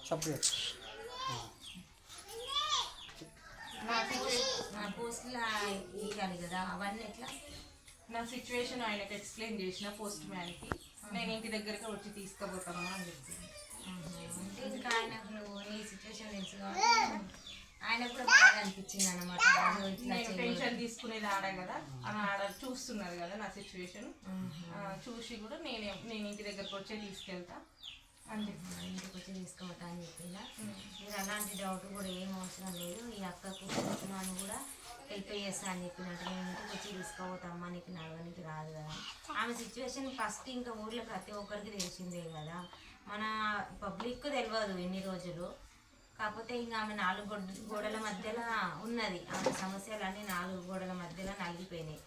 Separate నా పోస్ట్లో ఇవ్వాలి కదా అవన్నీ ఎట్లా? నా సిచ్యువేషన్ ఆయనకు ఎక్స్ప్లెయిన్ చేసిన పోస్ట్ మ్యాన్కి, నేను ఇంటి దగ్గరికి వచ్చి తీసుకుపోతాను అని చెప్పింది. అంటే ఇంకా ఆయనకు నువ్వు నీ సిచ్యువేషన్ తెలుసు కాబట్టి ఆయనకు కూడా బాగా అనిపించింది అనమాట. నేను టెన్షన్ తీసుకునేది ఆడ కదా, అని ఆడ చూస్తున్నారు కదా నా సిచ్యువేషన్, చూసి కూడా నేను ఇంటి దగ్గరకు వచ్చే తీసుకెళ్తా అని చెప్పి ఇంటికి వచ్చి తీసుకోవటం అని చెప్పిందా? మీరు అలాంటి డౌట్ కూడా ఏం అవసరం లేదు. ఈ అక్కకు నన్ను కూడా హెల్ప్ చేస్తా అని చెప్పినట్టు నేను ఇంటికి వచ్చి తీసుకోపోతామ్మా, నీకు నడవనికి రాదు కదా. ఆమె సిచ్యువేషన్ ఫస్ట్ ఇంకా ఊర్లో ప్రతి ఒక్కరికి తెలిసిందే కదా, మన పబ్లిక్ తెలియదు ఎన్ని రోజులు. కాకపోతే ఇంకా ఆమె 4 గోడల మధ్యలో ఉన్నది, ఆమె సమస్యలన్నీ 4 గోడల మధ్యలో నలిగిపోయినాయి.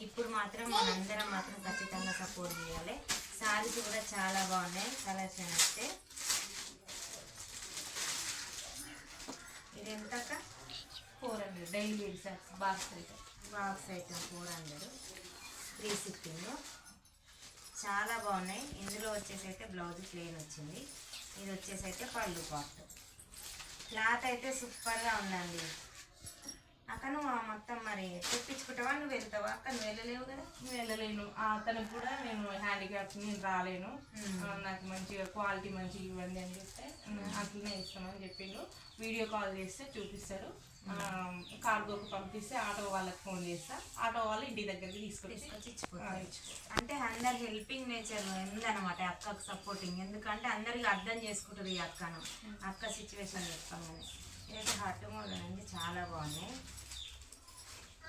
ఇప్పుడు మాత్రం మనందరం మాత్రం ఖచ్చితంగా సపోర్ట్ చేయాలి. సారీస్ కూడా చాలా బాగున్నాయి, కలెక్షన్ అయితే. ఇది ఎంత? 400 daily saris box item. 400 free shipping. చాలా బాగున్నాయి. ఇందులో వచ్చేసి అయితే బ్లౌజ్ ప్లెయిన్ వచ్చింది, ఇది వచ్చేసి అయితే పళ్ళు పార్ట్. క్లాత్ అయితే సూపర్గా ఉందండి. అక్క నువ్వు మొత్తం మరి తెప్పించుకుంటావా, నువ్వు వెళ్తావా? అక్క నువ్వు వెళ్ళలేవు కదా. నేను వెళ్ళలేను, అతనికి కూడా నేను హ్యాండిక్యాప్, నేను రాలేను, నాకు మంచిగా క్వాలిటీ మంచిగా ఇవ్వండి అని చెప్తే అట్లనే ఇస్తామని చెప్పిండు. వీడియో కాల్ చేస్తే చూపిస్తాడు, కార్గోకి పంపిస్తే ఆటో వాళ్ళకి ఫోన్ చేస్తా, ఆటో వాళ్ళు ఇంటి దగ్గరికి తీసుకొచ్చి ఇచ్చిపోతారు. అంటే అందరు హెల్పింగ్ నేచర్ ఉందన్నమాట అక్కకు సపోర్టింగ్. ఎందుకంటే అందరికి అర్థం చేసుకుంటుంది ఈ అక్కను, అక్క సిచ్యువేషన్ చెప్తామని. ఇదైతే హార్ట్ మోడ్ అండి, చాలా బాగున్నాయి.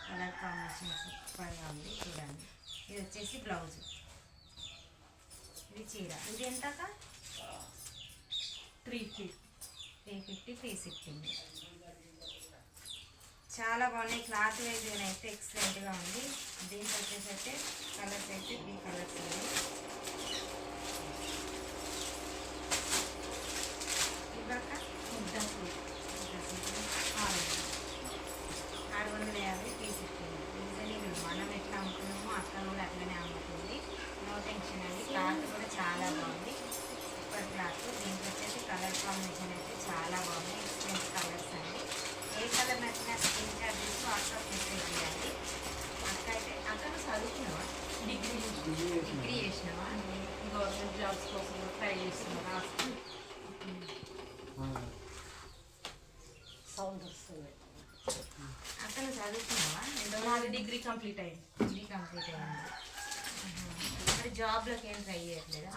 కలర్ కాంబినేషన్ సూపర్గా ఉంది చూడండి. ఇది వచ్చేసి బ్లౌజ్, ఇది చీర. ఇది ఎంత? 350 ఫ్రీ షిప్పింగ్. చాలా బాగున్నాయి. క్లాత్ వైజ్ అయితే ఎక్సలెంట్గా ఉంది. దీంట్లో వచ్చేసి అయితే కలర్స్ అయితే 3 కలర్స్ ఉన్నాయి. ఇవ్వక 650 ఫ్రీ షిప్పింగ్. రీజనబుల్, మనం ఎట్లా అమ్ముకున్నామో అక్కడ కూడా అట్లనే అమ్ముతుంది. నో టెన్షన్ అండి. క్లాత్ కూడా చాలా బాగుంది, సూపర్ క్లాత్. దీంట్లో వచ్చేసి కలర్ కాంబినేషన్ అయితే చాలా బాగుంది, ఎక్సలెంట్ కలర్స్ అండి. ఏ కలర్ నచ్చినా స్క్రీన్ షాట్ తీసి వాట్సాప్ మెసేజ్ చేయాలి. అక్క అయితే అక్కడ చదువుకున్నావా? డిగ్రీ చేసినావా? గవర్నమెంట్ జాబ్స్ కోసం ట్రై చేస్తున్నా. సౌండ్ వస్తుంది. అక్కడ చదువుకున్నావా? నాది డిగ్రీ కంప్లీట్ అయింది. డిగ్రీ కంప్లీట్ అయింది. మరి జాబ్లోకి ఏం ట్రై చేయట్లేదా?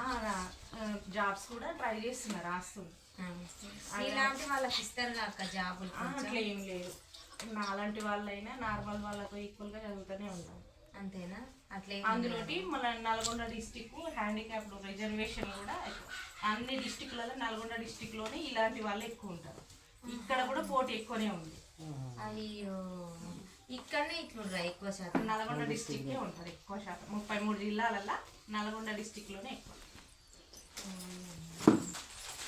జాబ్స్ కూడా ట్రై చేస్తున్నా, రాస్తుంది. ఇలాంటి వాళ్ళకి ఇస్తారు అక్క జాబులు? అట్లా ఏం లేదు, నాలాంటి వాళ్ళైనా నార్మల్ వాళ్ళతో ఈక్వల్గా చదువుతూనే ఉంటాం. అంతేనా? అట్లే అందులోటి మన నల్గొండ డిస్టిక్ హ్యాండిక్యాప్ రిజర్వేషన్ కూడా అన్ని డిస్టిక్లలో నల్గొండ డిస్టిక్లోనే ఇలాంటి వాళ్ళు ఎక్కువ ఉంటారు. ఇక్కడ కూడా పోటీ ఎక్కువనే ఉంది. అయ్యో, ఇక్కడనే ఇట్లుండ్రా ఎక్కువ శాతం? నల్గొండ డిస్టిక్కే ఉంటుంది ఎక్కువ శాతం. 33 జిల్లాలల్లో నల్గొండ డిస్టిక్లోనే ఎక్కువ.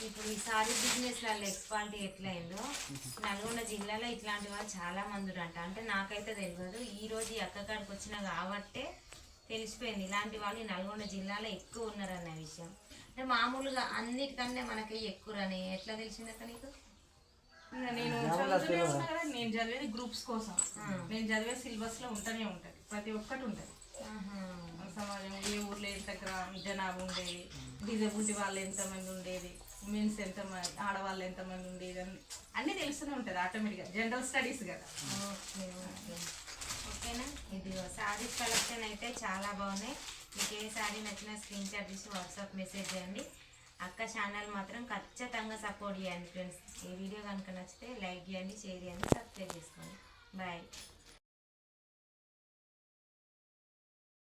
ఇప్పుడు ఈ సారీ బిజినెస్ వాళ్ళ ఎక్స్పాలిటీ ఎట్లయిందో నల్గొండ జిల్లాలో ఇట్లాంటి వాళ్ళు చాలా మంది ఉంటారంట. అంటే నాకైతే తెలియదు, ఈరోజు ఈ అక్క కాడికి వచ్చినా కాబట్టే తెలిసిపోయింది ఇలాంటి వాళ్ళు నల్గొండ జిల్లాలో ఎక్కువ ఉన్నారన్న విషయం. అంటే మామూలుగా అన్నిటికన్నా మనకి ఎక్కువరని ఎట్లా తెలిసిందక్క నీకు? నేను చదువుతూనే ఉన్నా కదా, నేను చదివేది గ్రూప్స్ కోసం, నేను చదివే సిలబస్లో ఉంటూనే ఉంటుంది, ప్రతి ఒక్కటి ఉంటుంది. సమాజం ఏ ఊర్లో ఎంత జనాభా ఉండేది, డిజబిలిటీ వాళ్ళు ఎంతమంది ఉండేది, మెన్స్ ఎంతమంది, ఆడవాళ్ళు ఎంతమంది ఉండేది అన్నీ తెలుస్తూనే ఉంటుంది ఆటోమేటిక్గా, జనరల్ స్టడీస్ కదా. ఓకేనా? ఇది శారీస్ కలెక్షన్ అయితే చాలా బాగున్నాయి. మీకు ఏ శారీ నచ్చినా స్క్రీన్ షాట్ తీసి వాట్సాప్ మెసేజ్ చేయండి. అక్క ఛానల్ మాత్రం ఖచ్చితంగా సపోర్ట్ చేయండి ఫ్రెండ్స్. ఈ వీడియో కనుక నచ్చితే లైక్ చేయండి, షేర్ చేయండి, సబ్స్క్రైబ్ చేసుకోండి. బాయ్.